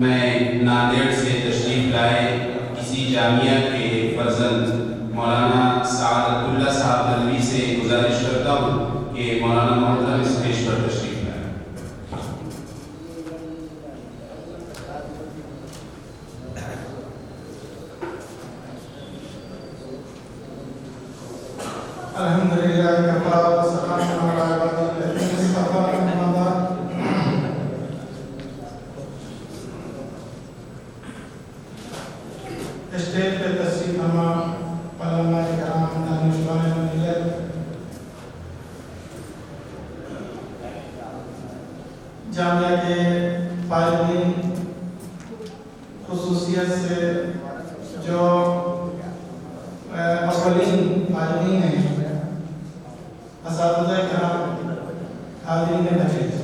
میں ناندیڑ سے تشریف لائے کسی جامعہ کے فرزند مولانا سعادت اللہ صاحب نلوی سے گزارش کرتا ہوں کہ مولانا محترم اسٹیج پر تشریف لائے۔ الحمدللہ کفا والسلام علی عبادہ الذین اصطفیٰ اما بعد۔ اسٹیج پہ تشریف فرما علماء کرام دانشوران ملت، جامعہ کے فائزین، خصوصیت سے جو اولین فائزین ہیں، اساتذہ کرام، حاضرین نفیس،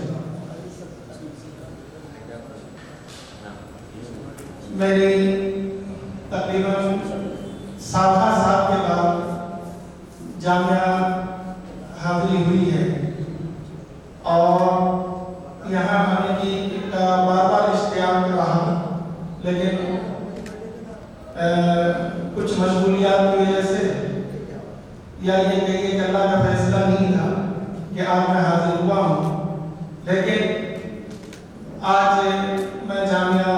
میری تقریباً سالہ سال کے بعد جامعہ حاضری ہوئی ہے اور یہاں آنے کی بار بار اشتیاق رہا، لیکن کچھ مشغولیات کی وجہ سے یا یہ کہیے کہ اللہ کا فیصلہ نہیں تھا کہ آج میں حاضر ہوا ہوں، لیکن آج میں جامعہ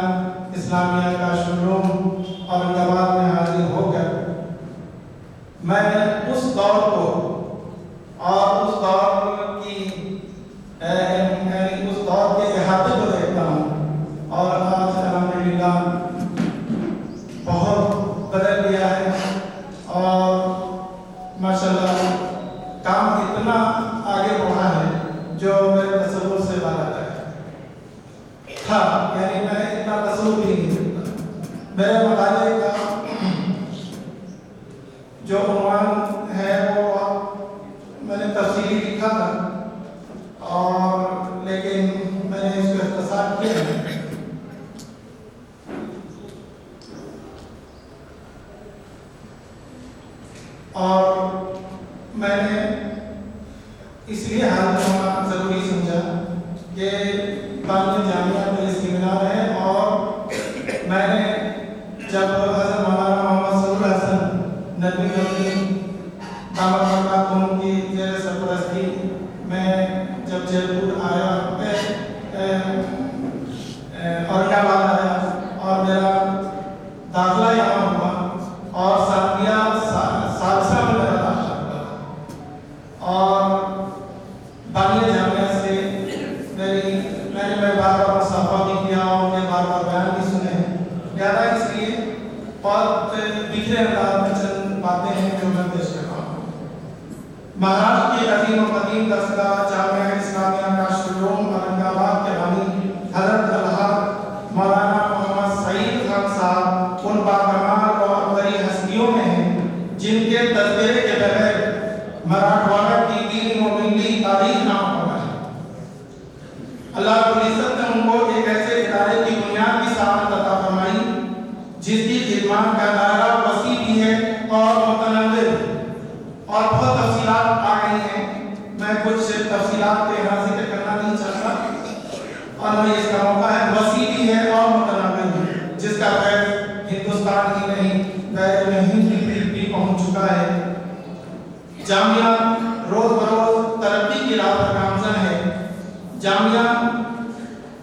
اسلامیہ کا شروع اور انتخابات میں حاضر ہو کر میں اس دور کو اور اس دور کی اس دور کے احاطے کو دیکھتا ہوں اور آج الحمدللہ بہت بدل گیا ہے اور ماشاءاللہ کام اتنا آگے بڑھا ہے جو میرے تصور سے بالا تھا، یعنی میں اتنا تصور بھی نہیں کرتا۔ میرے مطالعے کا جو عنوان ہے وہ میں نے تفصیلی لکھا تھا اور لیکن میں نے اس کو اختصار کیا ہے اور میں نے اس لیے حاضر ہونا ضروری سمجھا کہ بانی جامعہ میں سیمینار ہے اور میں نے جب حضرت مولانا محمد سرور حسن ندوی کی دامت برکاتہم کی زیر سرپرستی میں جب جے پور آیا اورنگ آباد آیا اور میرا داخلہ یہاں ہوا اور سالسہ میں میرا داخلہ ہوا اور بانی جامعہ سے میں نے بار بار مصافحہ بھی کیا اور میں بار بار بیان بھی سنے ہیں، لہذا اس لیے بہت بکھرے انداز میں چند باتیں ہیں جو میں پیش کر رہا ہوں۔ مہاراشٹر کی عظیم و قدیم دستگاہ جامعہ اسلامیہ کا شروع اورنگ آباد کے بانی حضرت الحاج مولانا محمد سعید خان صاحب ان باکمال اور عبقری ہستیوں میں ہیں جن کے تذکرے کے بغیر مراٹھواڑہ کی دینی و ملی تاریخ نہ ہو پائے۔ اللہ رب العزت نے ان کو ایک ایسے ادارے کی بنیاد کی سعادت عطا فرمائی جس کی خدمات کا دائرہ وسیع بھی ہے اور متنوع اور بہت تفصیلات آ گئی ہیں۔ میں کچھ تفصیلات کے یہاں ذکر کرنا نہیں چاہتا اور میں اس کا موقع ہے، وسیع بھی ہے اور متنوع بھی، جس کا فیض ہندوستان ہی نہیں بیرون ہند بھی پہنچ چکا ہے۔ جامعہ روز بروز ترقی کی راہ پر گامزن ہے۔ جامعہ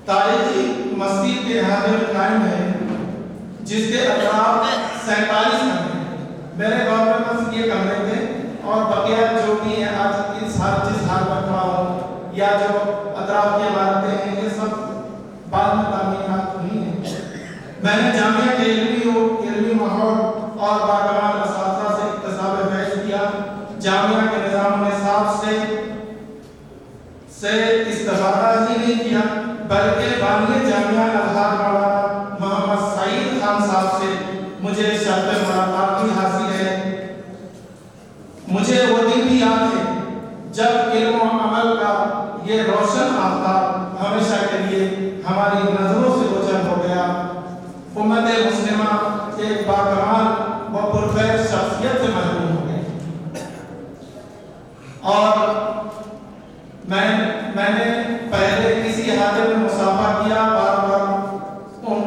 تاریخی مسجد کے احاطے میں قائم ہے جس کے اطراف 47 کمرے ہیں۔ میرے دور میں بس یہ کمرے تھے اور بقیہ جو بھی ہیں آج جس حال پر کھڑا ہوں یا جو اطراف کی عمارتیں ہیں یہ سب بعد میں تعمیرات ہوئی ہیں۔ میں نے جامعہ کے علمی ماحول اور باکمال اساتذہ سے اکتساب فیض کیا۔ جامعہ کے نظام و نصاب سے استفادہ ہی نہیں کیا بلکہ بانی جامعہ الحاج مولانا محمد سعید خان صاحب سے مجھے شرط ملاقات بھی حاصل ہے۔ مجھے وہ دن بھی یاد ہے جب علم و عمل کا یہ روشن آفتاب ہمیشہ کے لیے ہماری نظروں سے اوجھل ہو گیا۔ امت مسلمہ ایک باکمال و پرفیض شخصیت سے محروم ہو گئی اور میں نے پہلے کسی احاطے میں مصافحہ کیا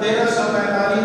1345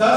10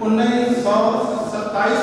1927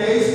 23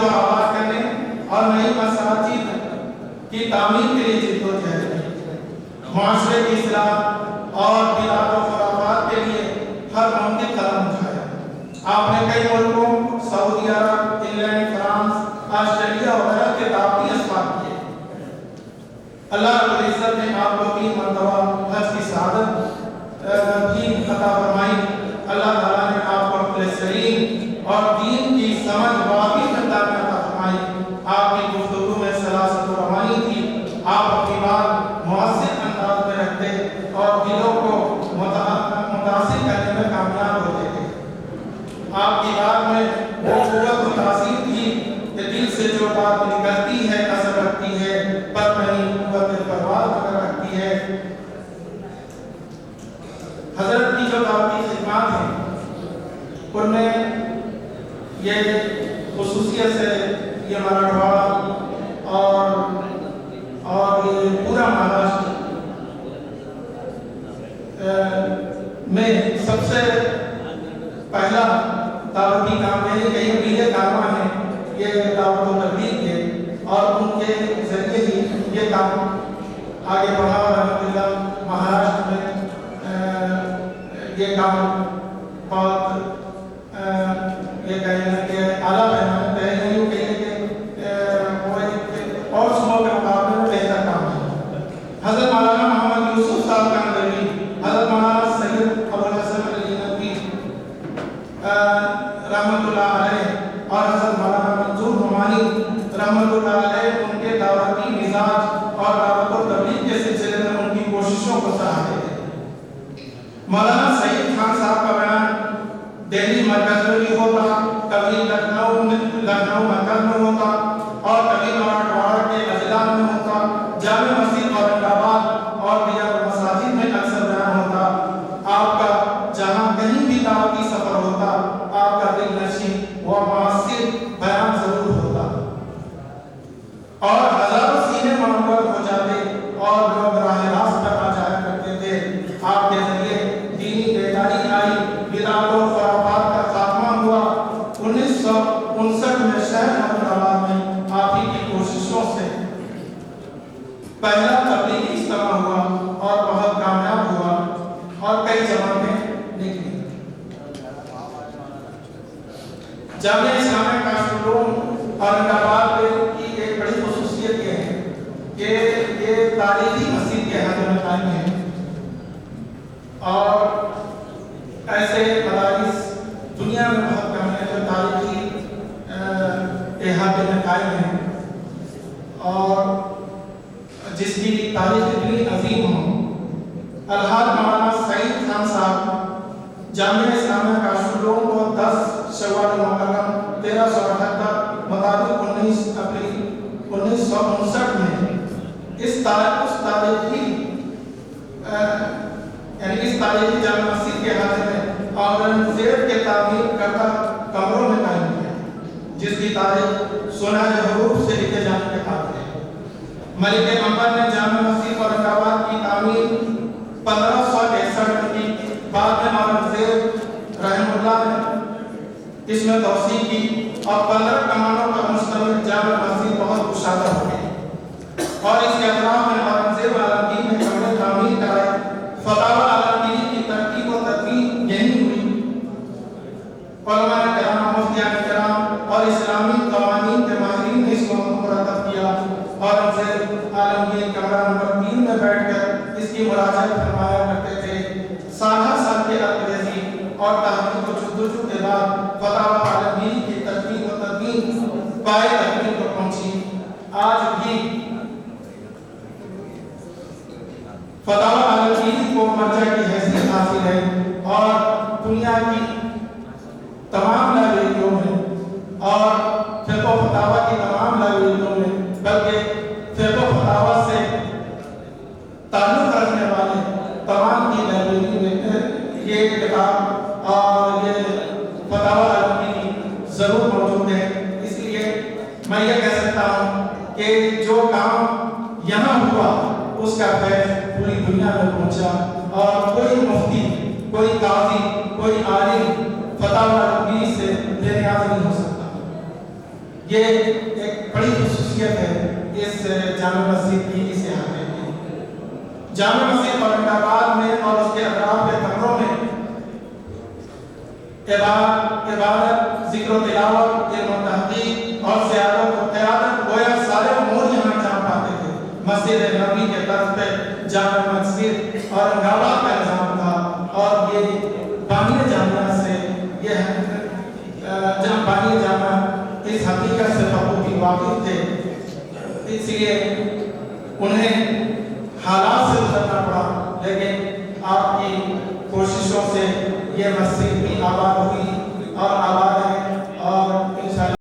کو آباد کرنے اور نئی مساجد کی تعمیر کے لیے جدوجہد کی، معاشرے کی اصلاح اور بدعت و خرافات کے لیے ہر ممکن قدم اٹھایا۔ آپ نے کئی ملکوں سعودی عرب، انگلینڈ، فرانس، آسٹریلیا وغیرہ کے دعوتی اسباب کیے۔ اللہ رب العزت نے آپ کو 3 مرتبہ حج کی سعادت بھی عطا فرمائی۔ اللہ تعالیٰ نے آپ کو عقل سلیم اور دین کی سمجھ واقعی مقدار میں عطا فرمائی۔ آپ کی گفتگو میں سلاست و روانی تھی، آپ اپنی بات مؤثر انداز میں رکھتے اور دلوں کو متاثر کرنے میں کامیاب ہوتے تھے۔ آپ کی بات میں وہ قوت و تاثیر تھی کہ دل سے جو بات نکلتی ہے اثر رکھتی ہے، پر نہیں قوت پرواز کر رکھتی ہے۔ حضرت کی جو دعوتی خدمات ہیں ان میں یہ خصوصیت سے یہ مراٹھواڑہ اور یہ پورا مہاراشٹر میں سب سے پہلا دعوتی کام ہے کہ یہ میرے کارواں ہیں، یہ دعوت و تبلیغ کے، اور ان کے ذریعے ہی یہ کام آگے بڑھا اور الحمدللہ مہاراشٹر میں یہ کام بہت یہ کہیں کہ اعلیٰ پیمانے پہ ہے، یوں کہیں کہ وہ ایک اور صوبوں کے مقابلے میں بہتر کام ہے۔ حضرت مولانا محمد یوسف صاحب کاندھلوی، حضرت مولانا سید ابو الحسن علی ندوی رحمۃ اللہ علیہ اور حضرت مولانا منظور نعمانی رحمۃ اللہ علیہ ان کے دعوتی مزاج اور دعوت و تبلیغ کے سلسلے میں ان کی کوششوں کو سراہتے تھے۔ مولانا سعید خان صاحب کا بیان دہلی مرکز میں بھی ہوتا، کبھی لکھنؤ مرکز میں ہوتا اور کبھی مراٹھواڑہ کے اضلاع میں ہوتا، جامع مسجد اورنگ آباد اور دیگر مساجد میں اکثر بیان ہوتا۔ آپ کا جہاں کہیں بھی دعوتی سفر ہوتا، آپ کا دل نشین و مؤثر بیان ضرور ہوتا اور ہزاروں سینے منور ہو جاتے اور لوگ راہ راست پر آ جایا کرتے تھے۔ آپ کے ذریعے دینی بیداری آئی، بدعت و خرافات کا خاتمہ ہوا۔ 1959 میں شہر حیدرآباد میں آپ ہی کی کوششوں سے پہلا تبلیغی اجتماع ہوا اور بہت کامیاب ہوا اور کئی جماعتیں نکلی۔ جامعہ اسلامیہ کاشفالعلوم اورنگ آباد کی ایک بڑی خصوصیت یہ ہے کہ یہ تاریخی مسجد کے حد میں قائم ہے اور ایسے مدارس دنیا میں بہت کم ہیں جو تاریخی احاطے میں قائم ہیں اور جس کی تاریخ اتنی عظیم ہو۔ الحاج مولانا سعید خان صاحب جامعہ اسلامیہ کاشفالعلوم کو 10 شوال محرم 1378 مطابق 19 اپریل 1959 میں اس تاریخی جامع مسجد کے حاضر میں اورنگزیب کے تعمیر کردہ کمروں میں قائم کیا، جس کی تاریخ سنہرے حروف سے لکھے جانے کے قابل ہے۔ ملک عنبر نے جامع مسجد اورنگ آباد کی تعمیر 1561 میں کی، بعد میں اورنگزیب رحمہ اللہ نے اس میں توسیع کی اور 15 کمانوں پر مشتمل جامع مسجد بہت کشادہ ہو گئی اور اس کے اطراف میں اورنگزیب عالمگیر نے کمرے تعمیر کرائے۔ فتاوی عالمگیری کی ترتیب و تدوین یہی ہوئی۔ علماء کرام، مفتیان کرام اور اسلامی قوانین کے ماہرین نے اس کو مرتب کیا۔ اورنگزیب عالمگیر کمرہ نمبر 3 میں بیٹھ کر اس کی مراجعت فرمایا کرتے تھے۔ سالہ سال کے انگریزی اور تحقیق و جستجو کے بعد فتاوی عالمگیری کی ترتیب و تدوین پائے تکمیل پر پہنچی۔ آج بھی فتاوی عالمگیری کو مرجع کی حیثیت حاصل ہے اور دنیا کی تمام لائبریریوں میں اور فقہ و فتاوی کی تمام لائبریریوں میں، بلکہ فقہ و فتاوی سے تعلق رکھنے والے تمام کی لائبریری میں یہ کتاب اور یہ فتاوی عالمگیری ضرور موجود ہے۔ اس لیے میں یہ کہہ سکتا ہوں کہ جو کام یہاں ہوا اس کا فیض پوری دنیا میں پہنچا اور کوئی مفتی، کوئی قاضی، کوئی عالم فتاوی عالمگیری سے بے نیاز نہیں ہو سکتا۔ یہ ایک بڑی خصوصیت ہے اس جامع مسجد کی اس احاطے کی۔ جامع مسجد اورنگ آباد میں اور اس کے اطراف کے کمروں میں عبادت، ذکر و تلاوت، علم و تحقیق اور سیادت و قیادت گویا سارے امور یہاں جام پاتے تھے۔ مسجد نبوی کے طرز پہ جامع مسجد اورنگ آباد کا نظام تھا، اور یہ بانی جامعہ سے بانی جامعہ اس حقیقت سے بخوبی واقف تھے، اس لیے انہیں حالات سے گزرنا پڑا، لیکن آپ کی کوششوں سے یہ مسجد بھی آباد ہوئی اور آباد ہے، اور